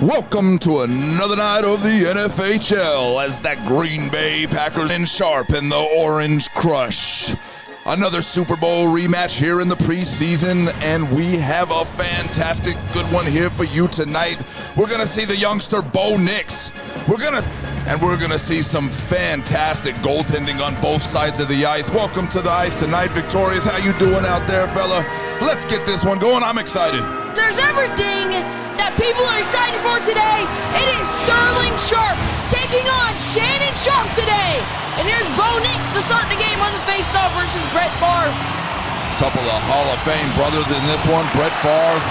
Welcome to another night of the NFHL as that Green Bay Packers in Sharp in the Orange Crush. Another Super Bowl rematch here in the preseason, and we have a fantastic good one here for you tonight. We're going to see the youngster Bo Nix. We're going to see some fantastic goaltending on both sides of the ice. Welcome to the ice tonight, Victorious. How you doing out there, fella? Let's get this one going. I'm excited. There's everything that people are excited for today. It is Sterling Sharp taking on Shannon Sharp today. And here's Bo Nix to start the game on the faceoff versus Brett Favre. Couple of Hall of Fame brothers in this one. Brett Favre,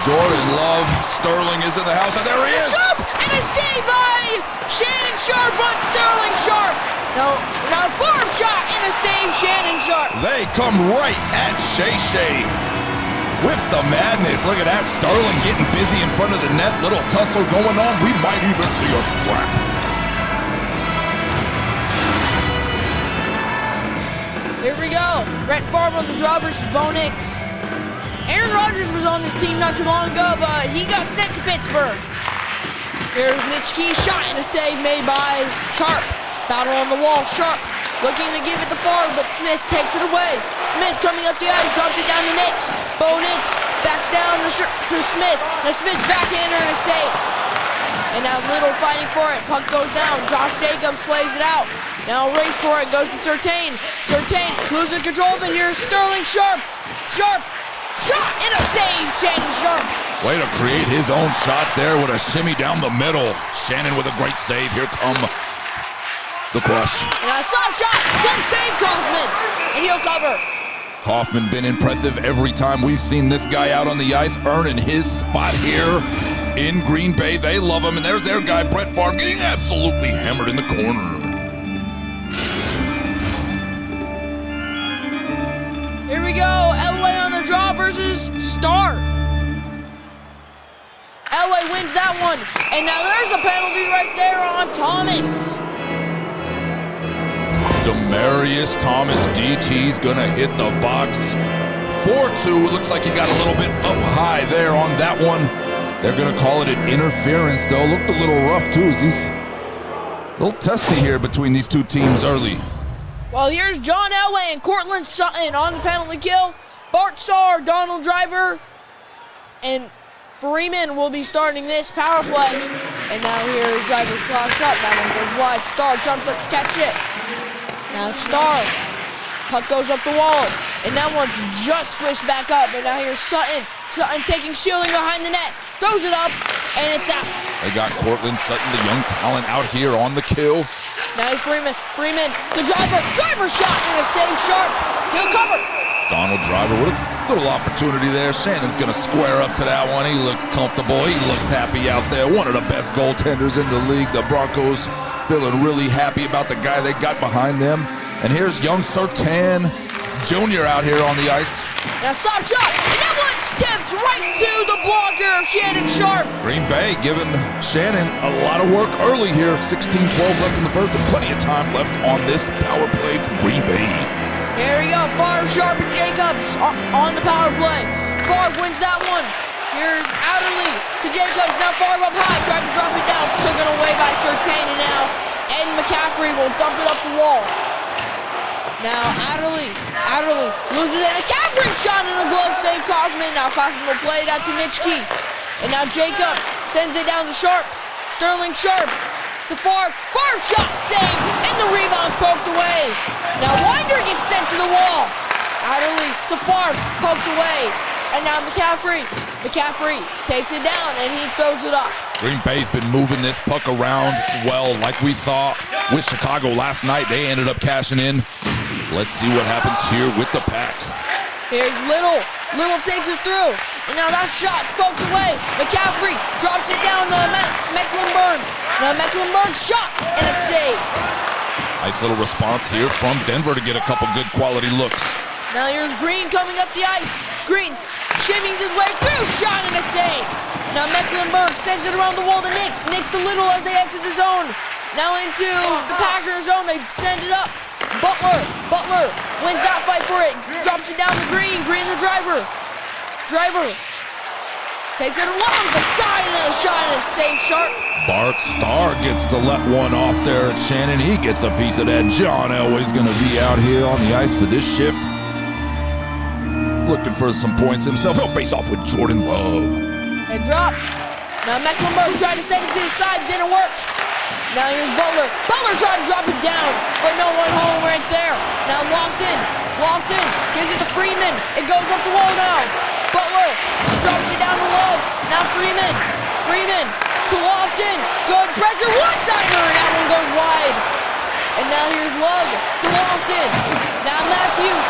Jordan Love, Sterling is in the house, and there he is. Sharp, and a save by Shannon Sharp on Sterling Sharp. Now Favre shot and a save, Shannon Sharp. They come right at Shay. With the madness, look at that. Sterling getting busy in front of the net. Little tussle going on. We might even see a scrap. Here we go. Brett Favre on the draw versus Bo Nix. Aaron Rodgers was on this team not too long ago, but he got sent to Pittsburgh. Here's Nitschke, shot and a save made by Sharp. Battle on the wall. Sharp looking to give it to Favre, but Smith takes it away. Smith coming up the ice, drops it down to Nix. Bo Nix back down to Smith. Now Smith backhander and a save. And now Little fighting for it. Puck goes down. Josh Jacobs plays it out. Now race for it. Goes to Surtain. Surtain losing control of it. Here's Sterling Sharp. Sharp shot and a save. Shannon Sharp. Way to create his own shot there with a shimmy down the middle. Shannon with a great save. Here come the crush. And a soft shot. Good save, Kaufman. And he'll cover. Kaufman been impressive every time we've seen this guy out on the ice, earning his spot here in Green Bay. They love him, and there's their guy, Brett Favre, getting absolutely hammered in the corner. Here we go. Elway on the draw versus Star. Elway wins that one. And now there's a penalty right there on Thomas. Demarius Thomas, DT's gonna hit the box. 4-2, looks like he got a little bit up high there on that one. They're gonna call it an interference though. Looked a little rough too. He's a little testy here between these two teams early. Well, here's John Elway and Cortland Sutton on the penalty kill. Bart Starr, Donald Driver, and Freeman will be starting this power play. And now here's Driver slash up. That one goes wide. Starr jumps up to catch it. Now Starr, puck goes up the wall, and that one's just squished back up. And now here's Sutton. Sutton taking shielding behind the net, throws it up, and it's out. They got Cortland Sutton, the young talent, out here on the kill. Now here's Freeman. Freeman, the Driver shot and a save. Sharp. He'll cover. Donald Driver with a little opportunity there. Shannon's gonna square up to that one. He looks comfortable. He looks happy out there. One of the best goaltenders in the league. The Broncos feeling really happy about the guy they got behind them. And here's young Surtain Jr. out here on the ice. Now stop shot, and that one's tipped right to the blocker of Shannon Sharp. Green Bay giving Shannon a lot of work early here. 16-12 left in the first and plenty of time left on this power play from Green Bay. Here we go, Favre, Sharp, and Jacobs on the power play. Favre wins that one. Here's Adderley to Jacobs. Now Favre up high, trying to drop it down. It's taken away by Surtain, and now Ed McCaffrey will dump it up the wall. Now Adderley loses it. McCaffrey shot in the glove, save Kaufman. Now Kaufman will play it out to Nitschke. And now Jacobs sends it down to Sharp. Sterling Sharp to Favre. Favre shot saved, and the rebound's poked away. Now Winder gets sent to the wall. Adderley to Favre, poked away. And now McCaffrey takes it down, and he throws it up. Green Bay's been moving this puck around well, like we saw with Chicago last night. They ended up cashing in. Let's see what happens here with the Pack. Here's Little. Little takes it through. And now that shot's poked away. McCaffrey drops it down to Mecklenburg. Now Mecklenburg shot and a save. Nice little response here from Denver to get a couple good quality looks. Now here's Green coming up the ice. Green shimmies his way through. Shot and a save. Now Mecklenburg sends it around the wall to Nix. Nix to Little as they exit the zone. Now into the Packers zone. They send it up. Butler wins that fight for it. Drops it down to Green. Green the driver. Takes it along the side and a shot and a save. Sharp. Bart Starr gets to let one off there at Shannon. He gets a piece of that. John Elway's going to be out here on the ice for this shift. Looking for some points himself. He'll face off with Jordan Love. It drops. Now Mecklenburg tried to send it to the side. Didn't work. Now here's Butler. Butler tried to drop it down, but no one home right there. Now Lofton gives it to Freeman. It goes up the wall now. Butler drops it down to Love. Now Freeman to Lofton. Good pressure. One-timer. That one goes wide. And now here's Love to Lofton. Now Matthews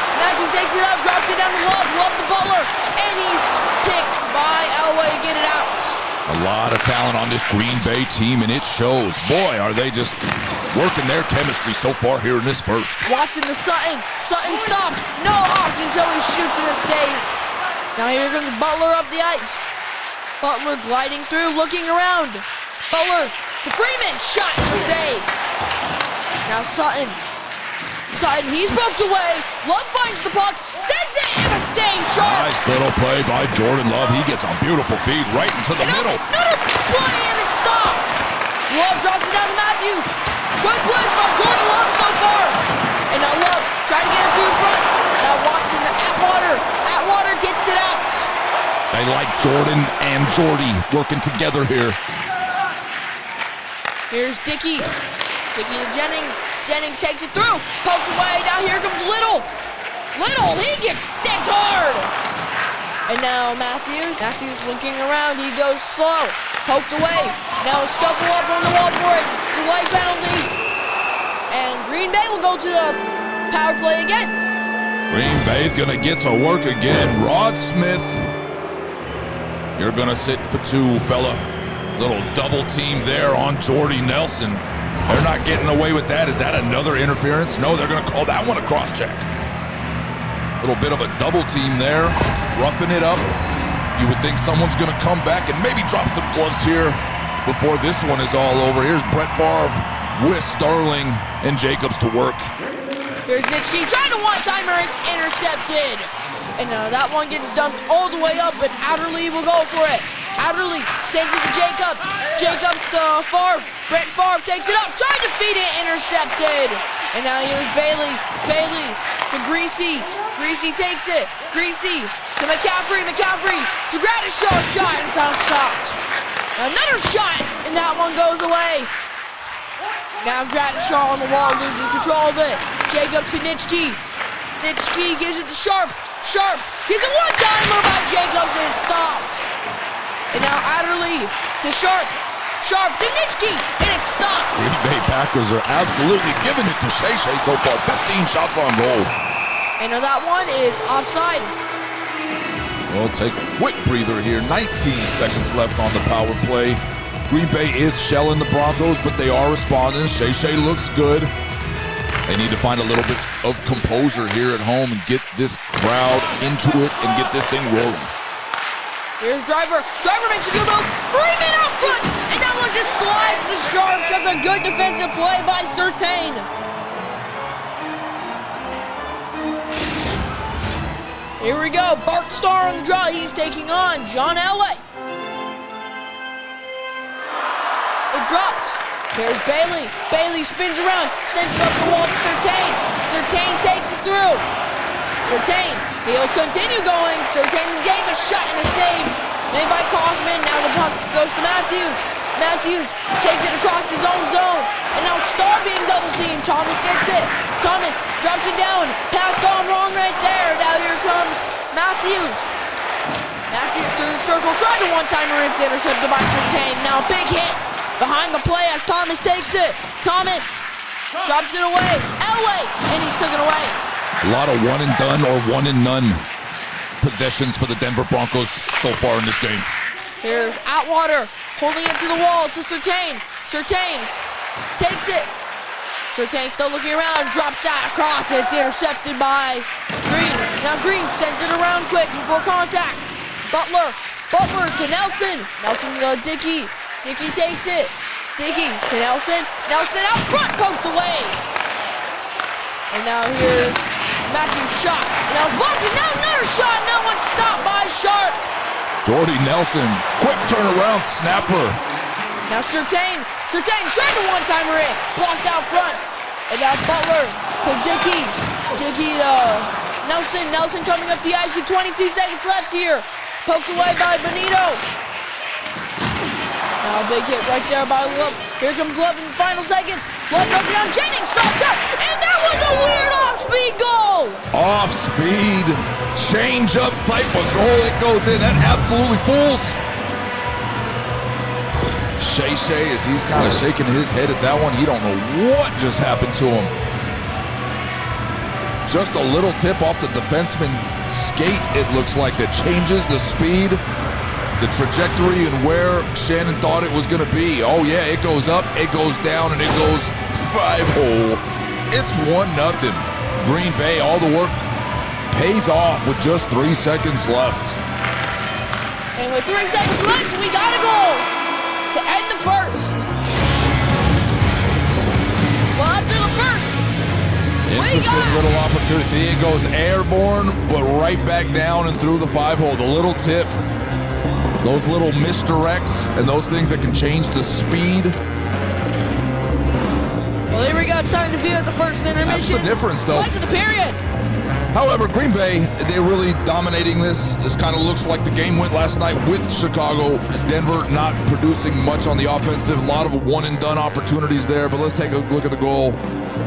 takes it up, drops it down to Love. Love to Butler. And he's picked by Elway to get it out. A lot of talent on this Green Bay team, and it shows. Boy, are they just working their chemistry so far here in this first. Watson to Sutton. Sutton stops. No option until he shoots in a save. Now here comes Butler up the ice. Butler gliding through, looking around. Butler to Freeman. Shot and a save. Now Sutton, he's poked away. Love finds the puck, sends it, and a save. Sharp. Nice little play by Jordan Love. He gets a beautiful feed right into the middle. Another play, and it's stopped. Love drops it down to Matthews. Good plays by Jordan Love so far. And now Love trying to get it through the front. Now Watson to Atwater. Atwater gets it out. They like Jordan and Jordy working together here. Here's Dickey. Dickey to Jennings. Jennings takes it through. Poked away. Now here comes Little. He gets sent hard. And now Matthews looking around. He goes slow. Poked away. Now a scuffle up on the wall for it. Delay penalty. And Green Bay will go to the power play again. Green Bay's going to get to work again. Rod Smith, you're going to sit for two, fella. Little double team there on Jordy Nelson. They're not getting away with that. Is that another interference? No, they're going to call that one a cross-check. Little bit of a double team there, roughing it up. You would think someone's going to come back and maybe drop some gloves here before this one is all over. Here's Brett Favre with Sterling and Jacobs to work. Here's Nitschke trying to one-timer. It's intercepted. And that one gets dumped all the way up, but Adderley will go for it. Adderley sends it to Jacobs. Jacobs to Favre. Brett Favre takes it up, trying to feed it, intercepted. And now here's Bailey. Bailey to Greasy. Greasy takes it. Greasy to McCaffrey. McCaffrey to Gradishaw. Shot and sound stopped. Another shot, and that one goes away. Now Gradishaw on the wall, losing control of it. Jacobs to Nitschke. Nitschke gives it to Sharp. Sharp gives it one-timer by Jacobs, and it's stopped. And now Adderley to Sharp. Sharp to Nitschke, and it's stopped. Green Bay Packers are absolutely giving it to Shay so far. 15 shots on goal. And that one is offside. We'll take a quick breather here. 19 seconds left on the power play. Green Bay is shelling the Broncos, but they are responding. Shay looks good. They need to find a little bit of composure here at home and get this crowd into it and get this thing rolling. Here's Driver. Driver makes a good move. Freeman out front. And that one just slides the Sharp because of a good defensive play by Surtain. Here we go. Bart Starr on the draw. He's taking on John Elway. It drops. There's Bailey. Bailey spins around. Sends it up the wall to Surtain. Surtain takes it through. Surtain, he'll continue going. Surtain to Davis, shot and a save made by Kaufman. Now the puck goes to Matthews. Matthews takes it across his own zone. And now Starr being double teamed. Thomas gets it. Thomas drops it down. Pass gone wrong right there. Now here comes Matthews. Matthews through the circle. Tried to one-timer. It's intercepted by Surtain. Now big hit behind the play as Thomas takes it. Thomas drops it away. Elway, and he's taken away. A lot of one and done or one and none possessions for the Denver Broncos so far in this game. Here's Atwater holding it to the wall to Surtain. Surtain takes it. Surtain still looking around, drops that across. It's intercepted by Green. Now Green sends it around quick before contact. Butler to Nelson. Nelson to Dickey. Dickey takes it. Dickey to Nelson. Nelson out front, poked away. And now here's Matthew's shot. And now blocked. And now another shot. Now one stopped by Sharp. Jordy Nelson, quick turnaround snapper. Now Surtain tried to one-timer in. Blocked out front. And now Butler to Dickey. Dickey to Nelson. Nelson coming up the ice with 22 seconds left here. Poked away by Benito. Now a big hit right there by Love. Here comes Love in the final seconds. Love dropping on Jennings. Soft shot. And that was a weird off-speed goal. Off-speed, change-up type of goal. It goes in. That absolutely fools. Shay, as he's kind of shaking his head at that one, he don't know what just happened to him. Just a little tip off the defenseman's skate, it looks like, that changes the speed, the trajectory, and where Shannon thought it was going to be. Oh, yeah, it goes up, it goes down, and it goes 5-hole. It's 1-0. Green Bay, all the work pays off with just 3 seconds left. And with 3 seconds left, we got a goal to end the first. Well, after the first, interesting little opportunity. See, it goes airborne, but right back down and through the 5-hole. The little tip, those little misdirects, and those things that can change the speed. Well, here we go. It's time to view the first intermission. That's the difference, though. Legs of the period. However, Green Bay, they're really dominating this. This kind of looks like the game went last night with Chicago. Denver not producing much on the offensive. A lot of one-and-done opportunities there, but let's take a look at the goal.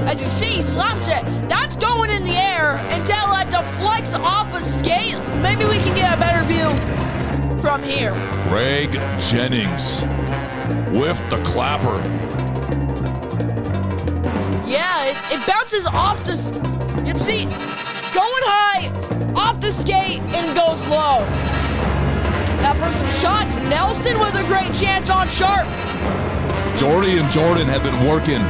As you see, he slaps it. That's going in the air until it deflects off a skate. Maybe we can get a better view from here. Greg Jennings with the clapper. Yeah, it bounces off the... You see, going high, off the skate, and goes low. Now for some shots, Nelson with a great chance on Sharp. Jordy and Jordan have been working.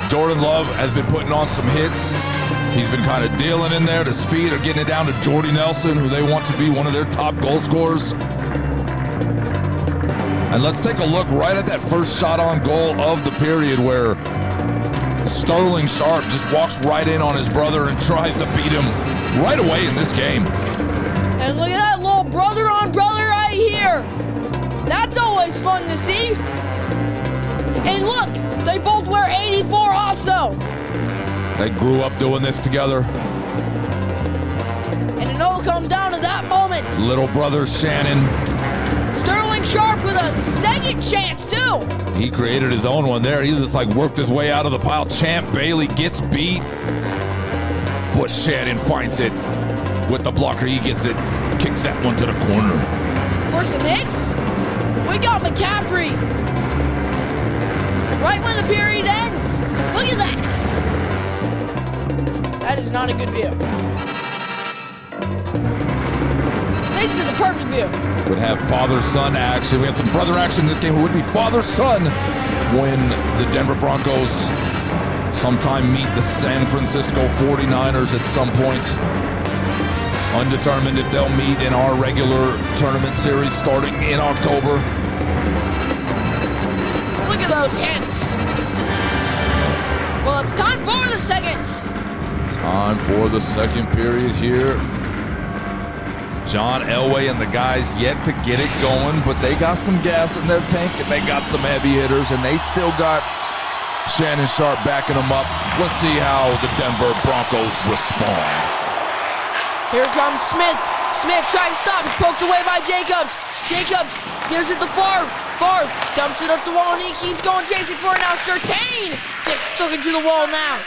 Jordan Love has been putting on some hits. He's been kind of dealing in there to speed or getting it down to Jordy Nelson, who they want to be one of their top goal scorers. And let's take a look right at that first shot on goal of the period where Sterling Sharp just walks right in on his brother and tries to beat him right away in this game. And look at that little brother on brother right here. That's always fun to see. And look, they both wear 84 also. They grew up doing this together. And it all comes down to that moment. Little brother Shannon. Sterling Sharp with a second chance too. He created his own one there. He just like worked his way out of the pile. Champ Bailey gets beat. But Shannon finds it with the blocker. He gets it. Kicks that one to the corner. For some hits, we got McCaffrey. Right when the period ends. Look at that. That is not a good view. This is a perfect view. Would have father-son action. We have some brother action in this game. It would be father-son when the Denver Broncos sometime meet the San Francisco 49ers at some point. Undetermined if they'll meet in our regular tournament series starting in October. Look at those hits. Well, it's time for the second. Time for the second period here. John Elway and the guys yet to get it going, but they got some gas in their tank and they got some heavy hitters, and they still got Shannon Sharpe backing them up. Let's see how the Denver Broncos respond. Here comes Smith. Smith tries to stop. He's poked away by Jacobs. Jacobs gives it to Favre. Favre dumps it up the wall and he keeps going, chasing for it now. Surtain gets took into the wall now.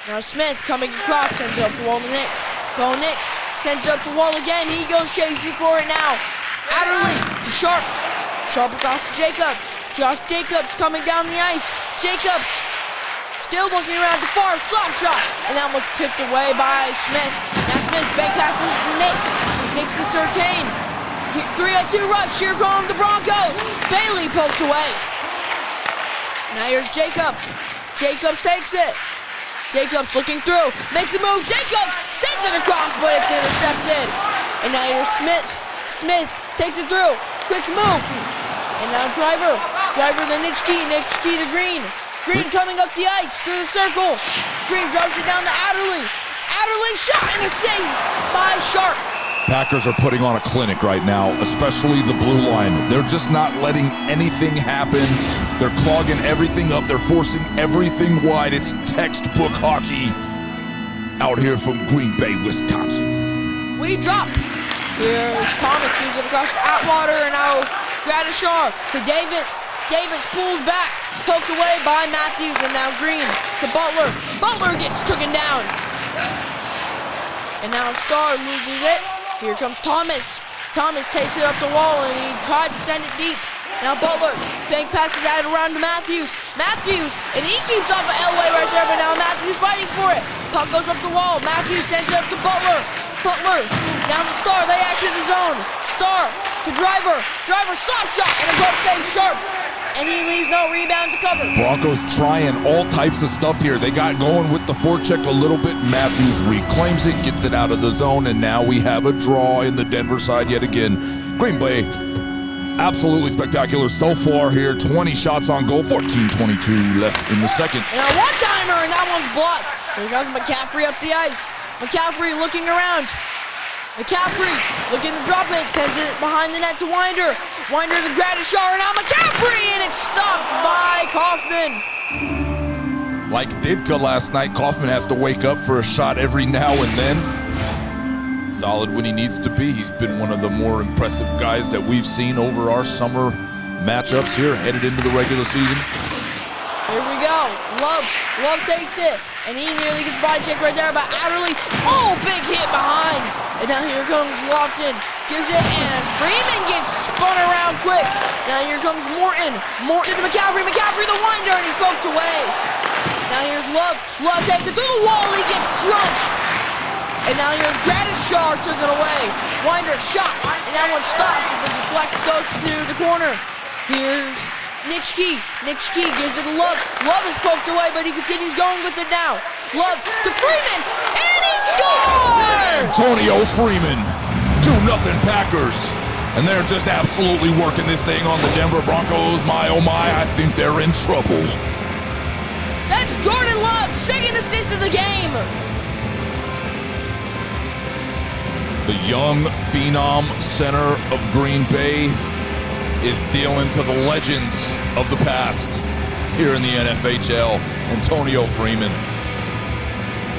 Now Smith coming across, sends it up the wall to Nix. Bo Nix sends it up the wall again. He goes chasing for it now. Adderley to Sharpe. Sharpe across to Jacobs. Josh Jacobs coming down the ice. Jacobs still looking around to Favre. Slap shot. And that was picked away by Smith. Now Smith bank passes to Nix. Nix to Surtain. 3-on-2 rush. Here come the Broncos. Bailey poked away. Now here's Jacobs. Jacobs takes it. Jacobs looking through, makes a move. Jacobs sends it across, but it's intercepted. And now here's Smith. Smith takes it through. Quick move. And now Driver. Driver to Nitschke. Nitschke to Green. Green coming up the ice through the circle. Green drops it down to Adderley. Adderley shot and a save by Sharpe. Packers are putting on a clinic right now, especially the blue line. They're just not letting anything happen. They're clogging everything up. They're forcing everything wide. It's textbook hockey out here from Green Bay, Wisconsin. We drop. Here's Thomas, gives it across to Atwater, and now Gradishar to Davis. Davis pulls back, poked away by Matthews, and now Green to Butler. Butler gets taken down. And now Starr loses it. Here comes Thomas. Thomas takes it up the wall, and he tried to send it deep. Now Butler, bank passes out around to Matthews. Matthews, and he keeps off of Elway right there, but now Matthews fighting for it. Puck goes up the wall. Matthews sends it up to Butler. Butler, down to Starr. They action the zone. Starr to Driver. Driver slap shot, and a glove save Sharpe. And he leaves no rebound to cover. Broncos trying all types of stuff here. They got going with the forecheck a little bit. Matthews reclaims it, gets it out of the zone, and now we have a draw in the Denver side yet again. Green Bay, absolutely spectacular so far here. 20 shots on goal, 14:22 left in the second. And a one-timer, and that one's blocked. Here comes McCaffrey up the ice. McCaffrey looking around. McCaffrey looking to drop it, sends it behind the net to Winder. Winder to Gradishar, and now McCaffrey, and it's stopped by Kaufman. Like Ditka last night, Kaufman has to wake up for a shot every now and then. Solid when he needs to be. He's been one of the more impressive guys that we've seen over our summer matchups here, headed into the regular season. Here we go. Love takes it. And he nearly gets body checked right there by Adderley. Oh, big hit behind. And now here comes Lofton. Gives it, and Freeman gets spun around quick. Now here comes Morton. Morton to McCaffrey. McCaffrey the Winder, and he's poked away. Now here's Love. Love takes it through the wall. He gets crunched. And now here's Gradishar, took it away. Winder shot, and that one stopped. And the deflect goes to the corner. Here's Nitschke. Nitschke gives it to Love. Love is poked away, but he continues going with it now. Love to Freeman, and he scores! Antonio Freeman, 2-0 Packers. And they're just absolutely working this thing on the Denver Broncos. My, oh my, I think they're in trouble. That's Jordan Love, second assist of the game. The young phenom center of Green Bay is dealing to the legends of the past here in the NFHL. Antonio Freeman,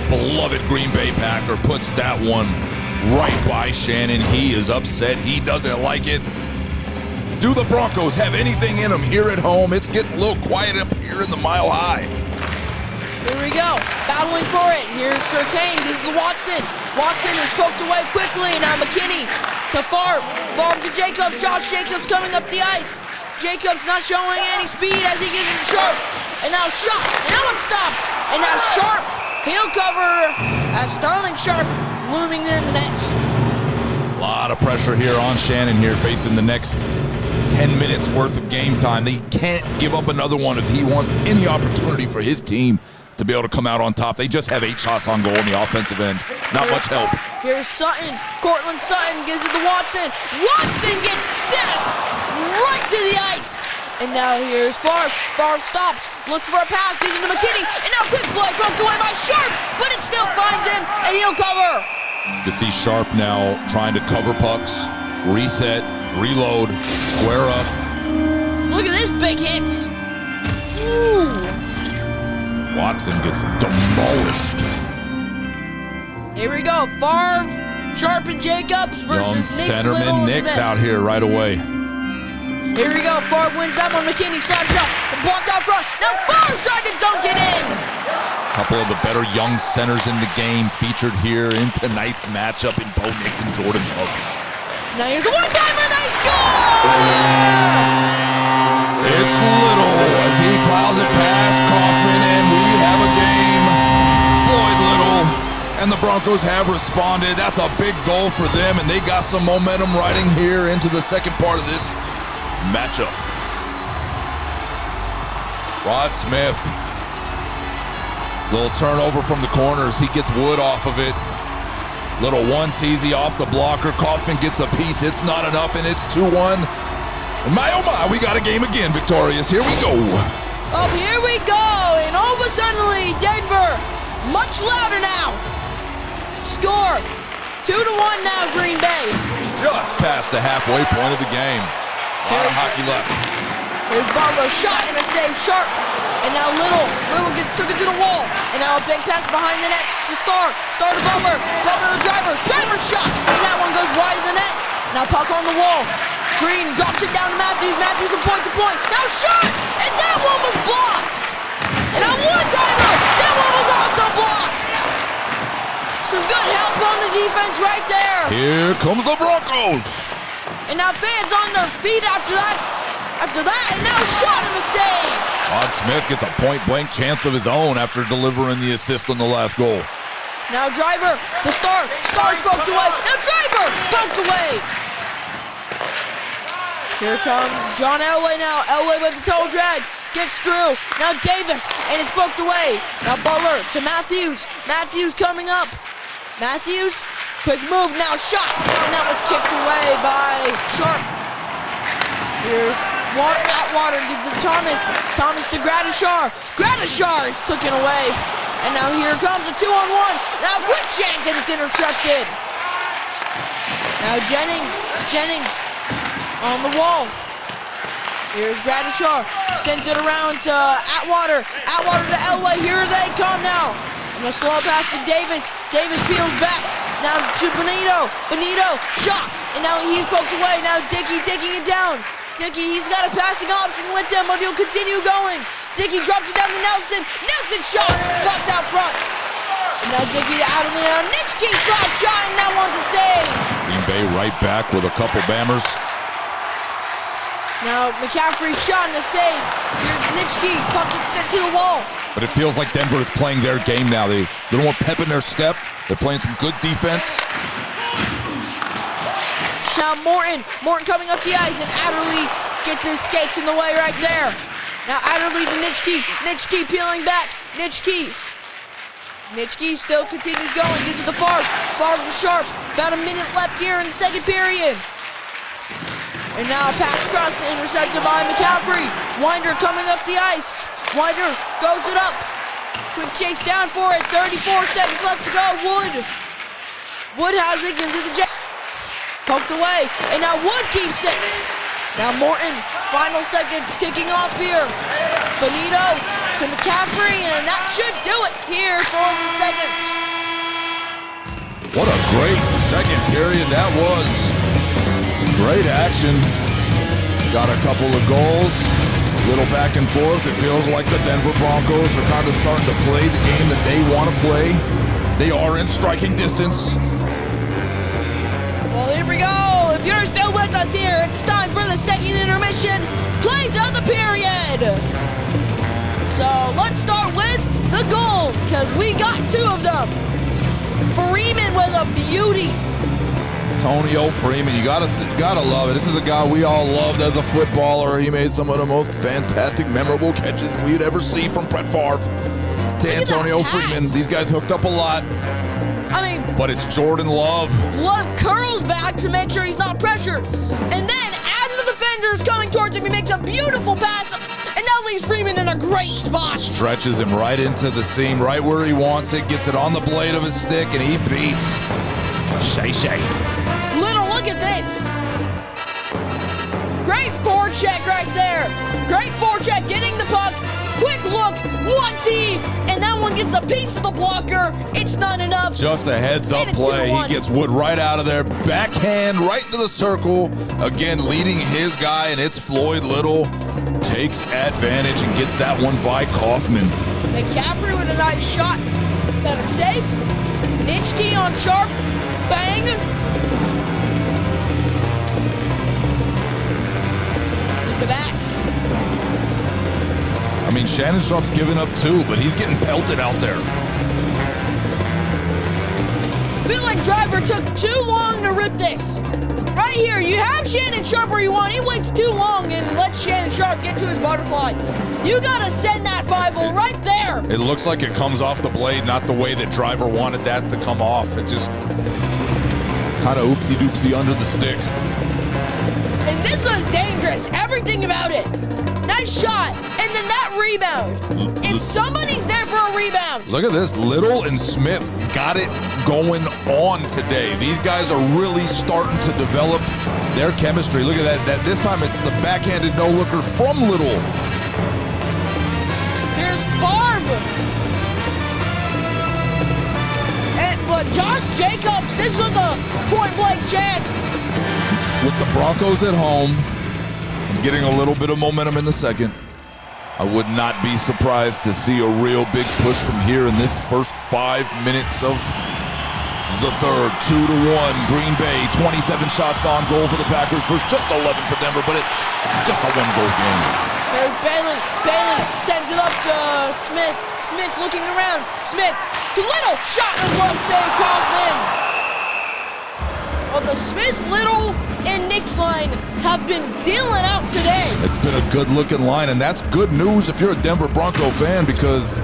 beloved Green Bay Packer, puts that one right by Shannon. He is upset. He doesn't like it. Do the Broncos have anything in them here at home? It's getting a little quiet up here in the Mile High. Here we go, battling for it. Here's Surtain, gives to Watson. Watson is poked away quickly, and now McKinney to Favre. Favre to Jacobs. Josh Jacobs coming up the ice. Jacobs not showing any speed as he gives it to Sharpe. And now shot, and that one stopped. And now Sharpe, he'll cover as Sterling Sharpe looming in the net. A lot of pressure here on Shannon here, facing the next 10 minutes worth of game time. He can't give up another one if he wants any opportunity for his team to be able to come out on top. They just have 8 shots on goal in the offensive end. Not much help. Here's Sutton. Cortland Sutton gives it to Watson. Watson gets set right to the ice. And now here's Favre. Favre stops, looks for a pass, gives it to McKinney. And now quick play, broke away by Sharp, but it still finds him, and he'll cover. You see Sharp now trying to cover pucks, reset, reload, square up. Look at this big hit. Ooh. Watson gets demolished. Here we go. Favre, Sharp, and Jacobs versus Nick's centerman Little Nick's Smith. out here right away. Here we go. Favre wins that one. McKinney slap shot, blocked out front. Now Favre tried to dunk it in. A couple of the better young centers in the game featured here in tonight's matchup in Bo Nix and Jordan Love. Now here's a one-timer, and they score! It's Little as he plows it past Kaufman, and we have a game. Floyd Little and the Broncos have responded. That's a big goal for them, and they got some momentum riding here into the second part of this matchup. Rod Smith. Little turnover from the corners. He gets Wood off of it. Little one teasy off the blocker. Kaufman gets a piece. It's not enough, and it's 2-1. And my, oh my, we got a game again, victorious. Here we go. Oh, here we go. And all of a sudden, Denver, much louder now. Score. 2-1 now, Green Bay. Just past the halfway point of the game. A lot of hockey left. Here's Butler, shot and a save, Sharp. And now Little took it to the wall. And now a big pass behind the net to Star. Star to Butler. Butler the driver shot. And that one goes wide of the net. Now puck on the wall. Green drops it down to Matthews. Matthews from point to point. Now shot! And that one was blocked. And now one-timer. That one was also blocked. Some good help on the defense right there. Here comes the Broncos. And now fans on their feet after that, and now shot and a save. Rod Smith gets a point-blank chance of his own after delivering the assist on the last goal. Now Driver to Star. Star's poked away. Now Driver poked away. Here comes John Elway now. Elway with the toe drag. Gets through. Now Davis, and it's poked away. Now Butler to Matthews. Matthews coming up. Matthews, quick move, now shot. And that was kicked away by Sharp. Here's Atwater, gives it to Thomas. Thomas to Gradishar. Gradishar is taken away. And now here comes a 2-on-1. Now quick chance, and it's intercepted. Now Jennings on the wall. Here's Gradishar, sends it around to Atwater. Atwater to Elway, here they come now. And a slow pass to Davis. Davis peels back. Now to Benito. Benito, shot. And now he's poked away. Now Dickey taking it down. Dickey, he's got a passing option with them, but he'll continue going. Dickey drops it down to Nelson. Nelson shot, blocked out front. And now Dickey out of there. Nitschke slap shot, and that one's a save. Green Bay right back with a couple bammers. Now McCaffrey shot and a save. Here's Nitschke, puck it sent to the wall. But it feels like Denver is playing their game now. They don't want pep in their step. They're playing some good defense. Now Morton coming up the ice, and Adderley gets his skates in the way right there. Now Adderley to Nitschke peeling back. Nitschke still continues going. Gives it to Favre. Favre to Sharp. About a minute left here in the second period. And now a pass across, intercepted by McCaffrey. Winder coming up the ice. Winder goes it up. Quick chase down for it. 34 seconds left to go. Wood has it, gives it to Jets. Poked away, and now Wood keeps it. Now Morton, final seconds ticking off here. Benito to McCaffrey, and that should do it here for the seconds. What a great second period that was. Great action. Got a couple of goals. A little back and forth. It feels like the Denver Broncos are kind of starting to play the game that they want to play. They are in striking distance. Well, here we go. If you're still with us here, it's time for the second intermission. Plays of the period. So let's start with the goals, because we got 2 of them. Freeman with a beauty. Tonio Freeman, you gotta love it. This is a guy we all loved as a footballer. He made some of the most fantastic, memorable catches we'd ever see from Brett Favre. to Antonio Freeman. These guys hooked up a lot. I mean, but it's Jordan Love. Love curls back to make sure he's not pressured. And then, as the defender is coming towards him, he makes a beautiful pass, and that leaves Freeman in a great spot. Stretches him right into the seam, right where he wants it, gets it on the blade of his stick, and he beats Shay. Little, look at this. Great forecheck right there. Great forecheck, getting the puck. Quick look, 1-T, and that one gets a piece of the blocker. It's not enough. Just a heads-up play. He gets Wood right out of there. Backhand right into the circle. Again, leading his guy, and it's Floyd Little. Takes advantage and gets that one by Kaufman. McCaffrey with a nice shot. Better save. Nitschke on Sharp. Bang. Look at that. I mean, Shannon Sharp's giving up too, but he's getting pelted out there. I feel like Driver took too long to rip this. Right here, you have Shannon Sharp where you want. He waits too long and lets Shannon Sharp get to his butterfly. You gotta send that 5-0 right there. It looks like it comes off the blade, not the way that Driver wanted that to come off. It just kind of oopsie-doopsie under the stick. And this was dangerous, everything about it. Nice shot, and then that rebound. If somebody's there for a rebound. Look at this, Little and Smith got it going on today. These guys are really starting to develop their chemistry. Look at that. This time it's the backhanded no-looker from Little. Here's Favre. But Josh Jacobs, this was a point-blank chance. With the Broncos at home, and getting a little bit of momentum in the second, I would not be surprised to see a real big push from here in this first 5 minutes of the third. 2-1, Green Bay, 27 shots on goal for the Packers versus just 11 for Denver, but it's just a one-goal game. There's Bailey. Bailey sends it up to Smith. Smith looking around. Smith to Little. Shot and glove save, Kaufman. Well, the Smith, Little, and Knicks line have been dealing out today. It's been a good-looking line, and that's good news if you're a Denver Bronco fan, because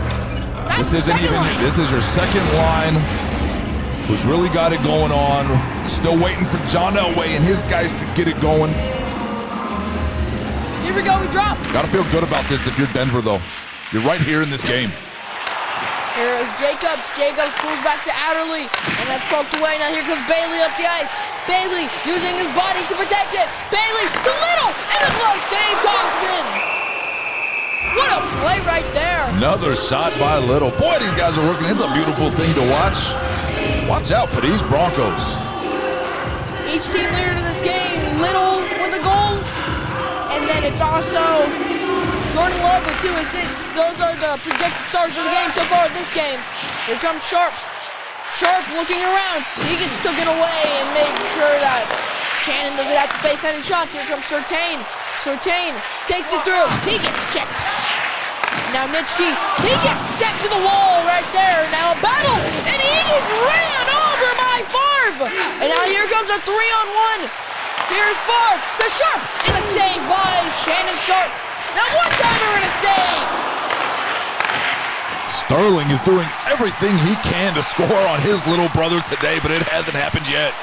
this is your second line who's really got it going on. Still waiting for John Elway and his guys to get it going. Here we go, we drop. Gotta feel good about this if you're Denver, though. You're right here in this game. Here is Jacobs. Jacobs pulls back to Adderley, and that's poked away. Now here comes Bailey up the ice. Bailey using his body to protect it. Bailey to Little, and a glove save, Kaufman. What a play right there. Another shot by Little. Boy, these guys are working. It's a beautiful thing to watch. Watch out for these Broncos. Each team leader to this game, Little with a goal, and then it's also Jordan Love with 2 assists. Those are the projected stars for the game so far in this game. Here comes Sharp. Sharp looking around. He gets taken away and made sure that Shannon doesn't have to face any shots. Here comes Surtain. Surtain takes it through. He gets checked. Now Nitschke, he gets set to the wall right there. Now a battle, and he gets ran over by Favre. And now here comes a 3-on-1. Here's Favre to Sharp, and a save by Shannon Sharp. Now one-timer and a save. Sterling is doing everything he can to score on his little brother today, but it hasn't happened yet.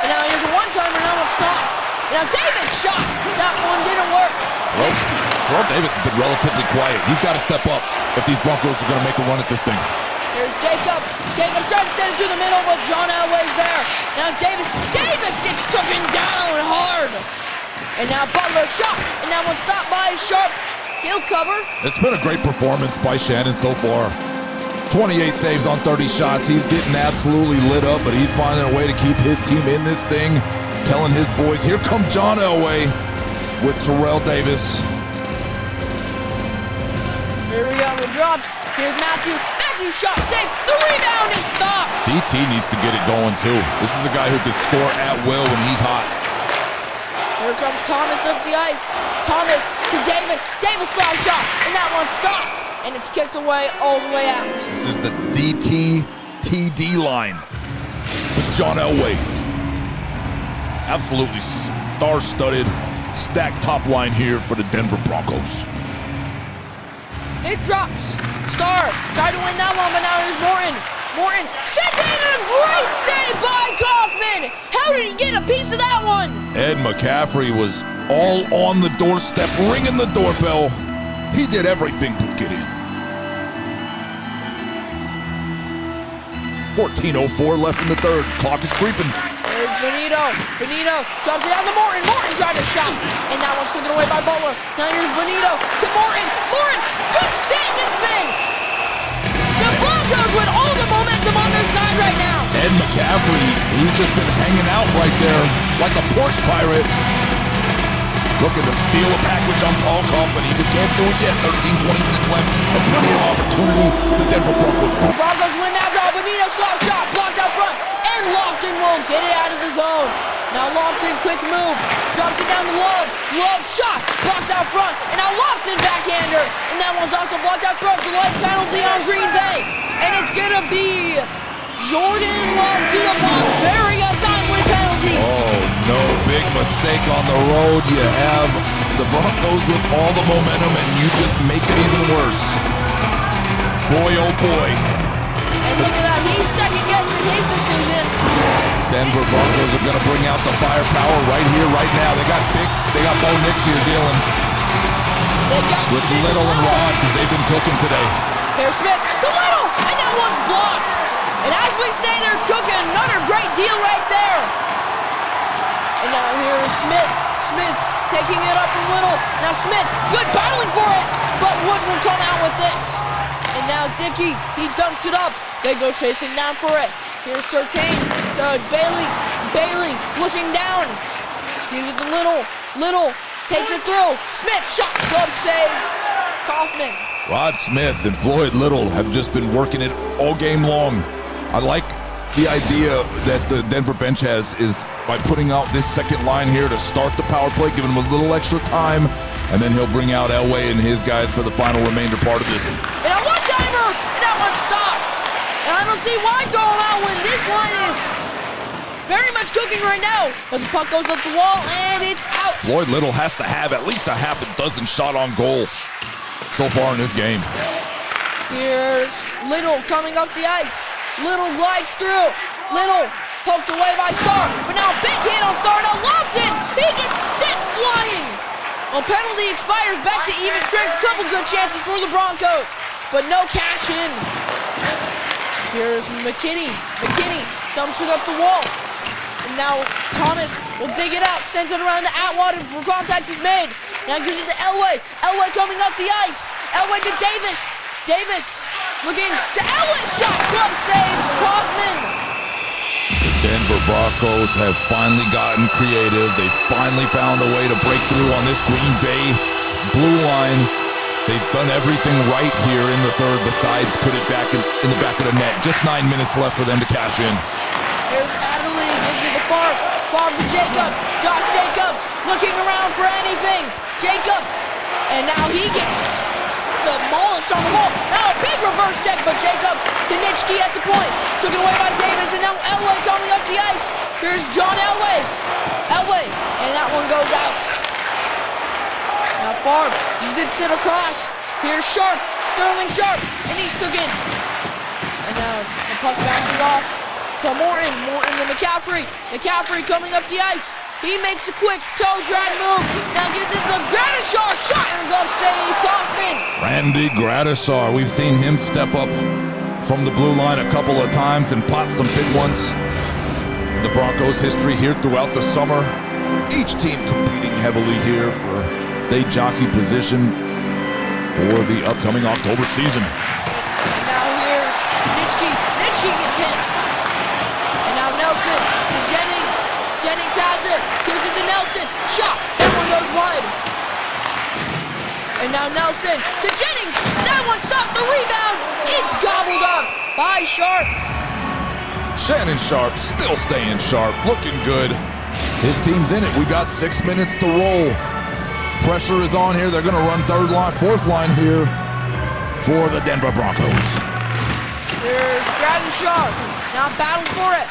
And now here's a one-timer, now it's stopped. Now Davis shot. That one didn't work. Well, Davis has been relatively quiet. He's got to step up if these Broncos are going to make a run at this thing. Here's Jacobs. Jacobs trying to send it through the middle, but John Elway's there. Now Davis gets taken down hard. And now Butler shot, and that one stopped by Sharp. He'll cover. It's been a great performance by Shannon so far. 28 saves on 30 shots. He's getting absolutely lit up, but he's finding a way to keep his team in this thing, telling his boys, here comes John Elway with Terrell Davis. Here we go, it drops. Here's Matthews. Matthews shot, save. The rebound is stopped. DT needs to get it going too. This is a guy who can score at will when he's hot. Here comes Thomas up the ice. Thomas to Davis. Davis slap shot, and that one stopped. And it's kicked away all the way out. This is the DT-TD line with John Elway. Absolutely star-studded, stacked top line here for the Denver Broncos. It drops. Star tried to win that one, but now here's Morton. Morton sends it in, a great save by Kaufman. How did he get a piece of that one? Ed McCaffrey was all on the doorstep, ringing the doorbell. He did everything but get in. 14:04 left in the third. Clock is creeping. There's Benito. Benito drops it down to Morton. Morton tried to shot, and that one's taken away by Butler. Now here's Benito to Morton. Morton, good sit, and it's been. The Broncos with all the momentum on their side right now. Ed McCaffrey, he's just been hanging out right there like a Porsche pirate. Looking to steal a package on Paul Kaufman. He just can't do it yet. 13:26 left. A plenty of opportunity. The Denver Broncos win. Broncos win that draw. Benito slap shot, blocked out front, and Lofton will get it out of the zone. Now Lofton, quick move, drops it down to Love. Love shot, blocked out front, and now Lofton backhander. And that one's also blocked out front. Delay penalty on Green Bay. And it's gonna be Jordan Love to the box. Very untimely penalty. Oh, no, big mistake on the road. You have the Broncos with all the momentum, and you just make it even worse. Boy, oh boy. And look at that, he's second-guessing his decision. Denver Broncos are going to bring out the firepower right here, right now. They got Bo Nix here dealing with Smith Little and Rod because they've been cooking today. Here's Smith to Little, and that one's blocked. And as we say, they're cooking another great deal right there. And now here's Smith. Smith's taking it up from Little. Now Smith, good battling for it, but Wood will come out with it. And now Dickey, he dumps it up. They go chasing down for it. Here's Surtain to Bailey. Bailey looking down. Gives it to Little. Little takes it through. Smith, shot, glove save. Kaufman. Rod Smith and Floyd Little have just been working it all game long. I like the idea that the Denver bench has is by putting out this second line here to start the power play, giving them a little extra time, and then he'll bring out Elway and his guys for the final remainder part of this. And a one-timer, and that one stopped. And I don't see why throw him out when this line is very much cooking right now. But the puck goes up the wall, and it's out. Floyd Little has to have at least a half a dozen shot on goal so far in this game. Here's Little coming up the ice. Little glides through. Little poked away by Star, but now a big hit on Star. Now Lofton, he gets sent flying. Well, penalty expires, back to even strength. A couple good chances for the Broncos, but no cash in. Here's McKinney. McKinney dumps it up the wall. And now Thomas will dig it out, sends it around to Atwater before contact is made. Now gives it to Elway. Elway coming up the ice. Elway to Davis. Davis looking to Elway. Shot, glove save, Kaufman. The Denver Broncos have finally gotten creative. They finally found a way to break through on this Green Bay blue line. They've done everything right here in the third besides put it back in the back of the net. Just 9 minutes left for them to cash in. Here's Adderley, gives it to Favre. Favre to Jacobs. Josh Jacobs looking around for anything. Jacobs, and now he gets demolished on the wall. Now a big reverse check, but Jacobs to Nitschke at the point. Took it away by Davis, and now Elway coming up the ice. Here's John Elway. Elway, and that one goes out. Now Favre zips it across. Here's Sharp, Sterling Sharp, and he's took in. And now the puck bounces off to Morton. Morton to McCaffrey. McCaffrey coming up the ice. He makes a quick toe drag move. Now gives it to Gradishar. Shot and glove save, Kaufman. Randy Gradishar, we've seen him step up from the blue line a couple of times and pot some big ones. The Broncos' history here throughout the summer. Each team competing heavily here for state jockey position for the upcoming October season. And now here's Nitschke. Nitschke gets hit. And now Nelson to Jennings. Jennings has it. Gives it to Nelson. Shot. That one goes wide. And now Nelson to Jennings. That one stopped the rebound. It's gobbled up by Sharp. Shannon Sharp still staying sharp, looking good. His team's in it. We got 6 minutes to roll. Pressure is on here. They're going to run third line, fourth line here for the Denver Broncos. Here's Gradishar. Now battle for it.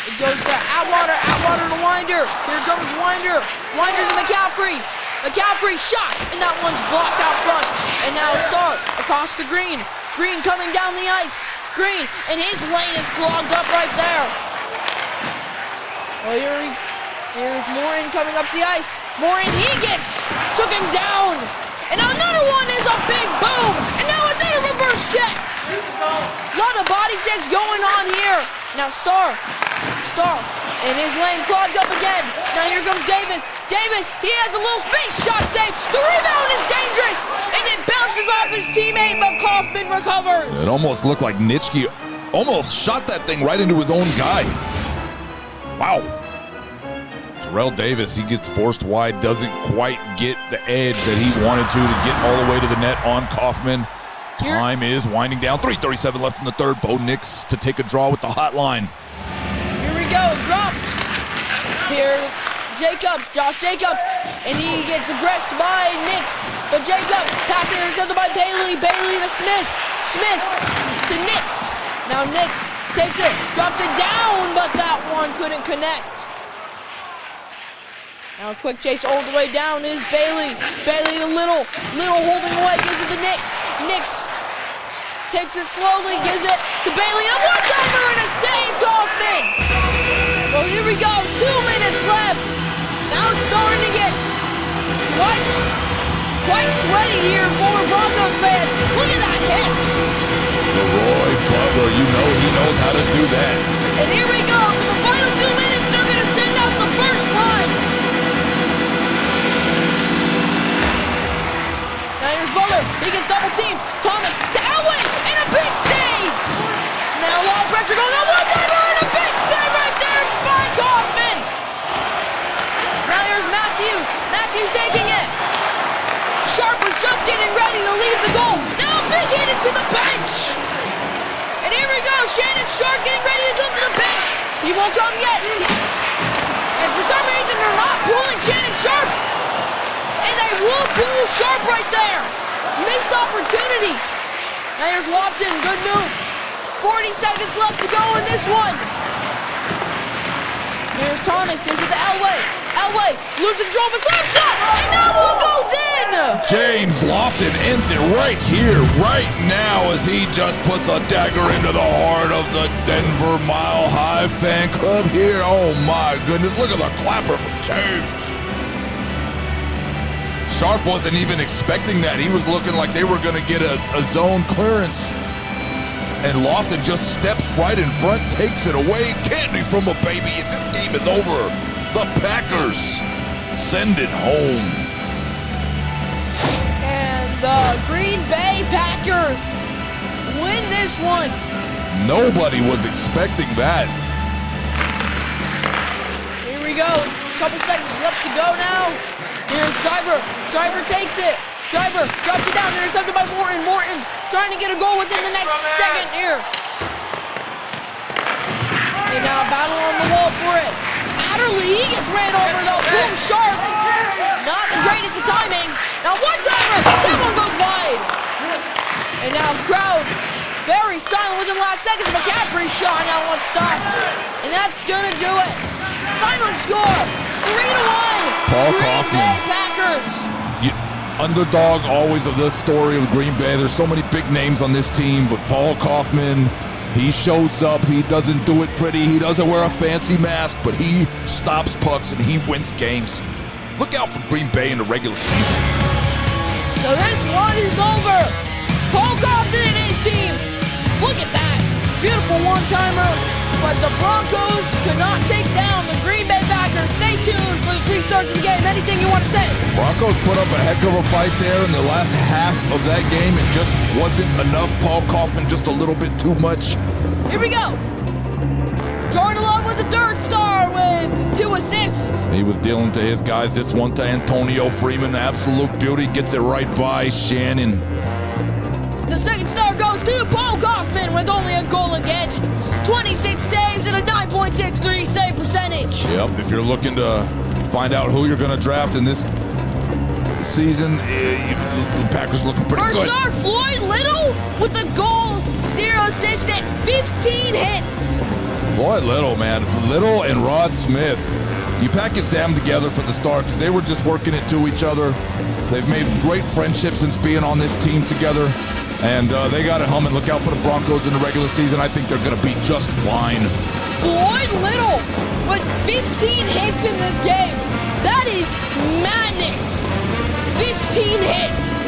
It goes to Atwater. Atwater to Winder. Here comes Winder. Winder to McCaffrey. McCaffrey shot, and that one's blocked out front. And now Star across to Green. Green coming down the ice. Green, and his lane is clogged up right there. Well, here's Morin coming up the ice. Morin, he took him down. And now another one is a big boom. And now another reverse check. A lot of body checks going on here. Now Star, and his lane's clogged up again. Now here comes Davis. Davis, he has a little space shot save. The rebound is dangerous, and it bounces off his teammate, but Kaufman recovers. It almost looked like Nitschke almost shot that thing right into his own guy. Wow. Terrell Davis, he gets forced wide, doesn't quite get the edge that he wanted to get all the way to the net on Kaufman. Time is winding down. 3:37 left in the third. Bo Nix to take a draw with the hotline. Here we go. Drops. Here's Jacobs, Josh Jacobs, and he gets aggressed by Nix. But Jacobs passing intercepted by Bailey. Bailey to Smith. Smith to Nix. Now Nix takes it, drops it down, but that one couldn't connect. Now a quick chase all the way down is Bailey. Bailey to Little. Little holding away, gives it to Nix. Nix takes it slowly, gives it to Bailey. A one-timer and a save, Kaufman! Well, here we go, 2 minutes left. Now it's starting to get quite sweaty here for Broncos fans. Look at that hit. Leroy Butler, you know he knows how to do that. And here we go, for the final 2 minutes, they're going to send out the first line. Now here's Butler, he gets double teamed. Thomas to Elway, and a big save. Now long pressure going on, one-timer, and a big save right there by Kaufman. Now here's Matthews. Matthews taking it. Sharp was just getting ready to leave the goal. Now a big hit into the bench. And here we go, Shannon Sharp getting ready to come to the bench. He won't come yet. And for some reason, they're not pulling Shannon Sharp. And they will pull Sharp right there. Missed opportunity. Now here's Lofton, good move. 40 seconds left to go in this one. Here's Thomas, gives it to Elway. Elway, losing control of a slap shot, and that one goes in! James Lofton ends it right here, right now, as he just puts a dagger into the heart of the Denver Mile High fan club here. Oh my goodness, look at the clapper from James. Sharp wasn't even expecting that. He was looking like they were gonna get a zone clearance. And Lofton just steps right in front, takes it away. Candy from a baby, and this game is over. The Packers send it home. And the Green Bay Packers win this one. Nobody was expecting that. Here we go. Couple seconds left to go now. Here's Driver. Driver takes it. Driver drops it down, intercepted by Morton. Morton trying to get a goal within the next second here. And now battle on the wall for it. Adderley, he gets ran over though. Boom, Sharp. Not the greatest of timing. Now one-timer, that one goes wide. And now crowd very silent within the last seconds. McCaffrey shot, now one stopped. And that's gonna do it. Final score, 3-1. Paul Green Kaufman. Bay Packers. Underdog always of this story of Green Bay. There's so many big names on this team, but Paul Kaufman, he shows up. He doesn't do it pretty. He doesn't wear a fancy mask, but he stops pucks and he wins games. Look out for Green Bay in the regular season. So this one is over. Paul Kaufman and his team. Look at that. Beautiful one-timer. But the Broncos could not take down the Green Bay Packers. Stay tuned for the 3 starts of the game. Anything you want to say? Broncos put up a heck of a fight there in the last half of that game. It just wasn't enough. Paul Kaufman just a little bit too much. Here we go. Jordan Love with the 3rd star with 2 assists. He was dealing to his guys. This one to Antonio Freeman. Absolute beauty. Gets it right by Shannon. The 2nd star goes to Paul Kaufman with only a goal against. 26 saves and a 9.63 save percentage. Yep, if you're looking to find out who you're going to draft in this season, the Packers looking pretty good. 1st star Floyd Little with the goal, 0 assists and 15 hits. Floyd Little, man. Little and Rod Smith. You package them together for the start because they were just working it to each other. They've made great friendships since being on this team together. And they got it humming. Look out for the Broncos in the regular season. I think they're going to be just fine. Floyd Little with 15 hits in this game. That is madness. 15 hits.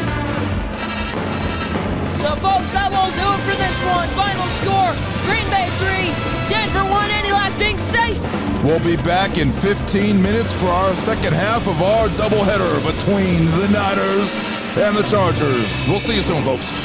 So, folks, that won't do it for this one. Final score, Green Bay 3, Denver 1. Any last thing to say? We'll be back in 15 minutes for our second half of our doubleheader between the Niners and the Chargers. We'll see you soon, folks.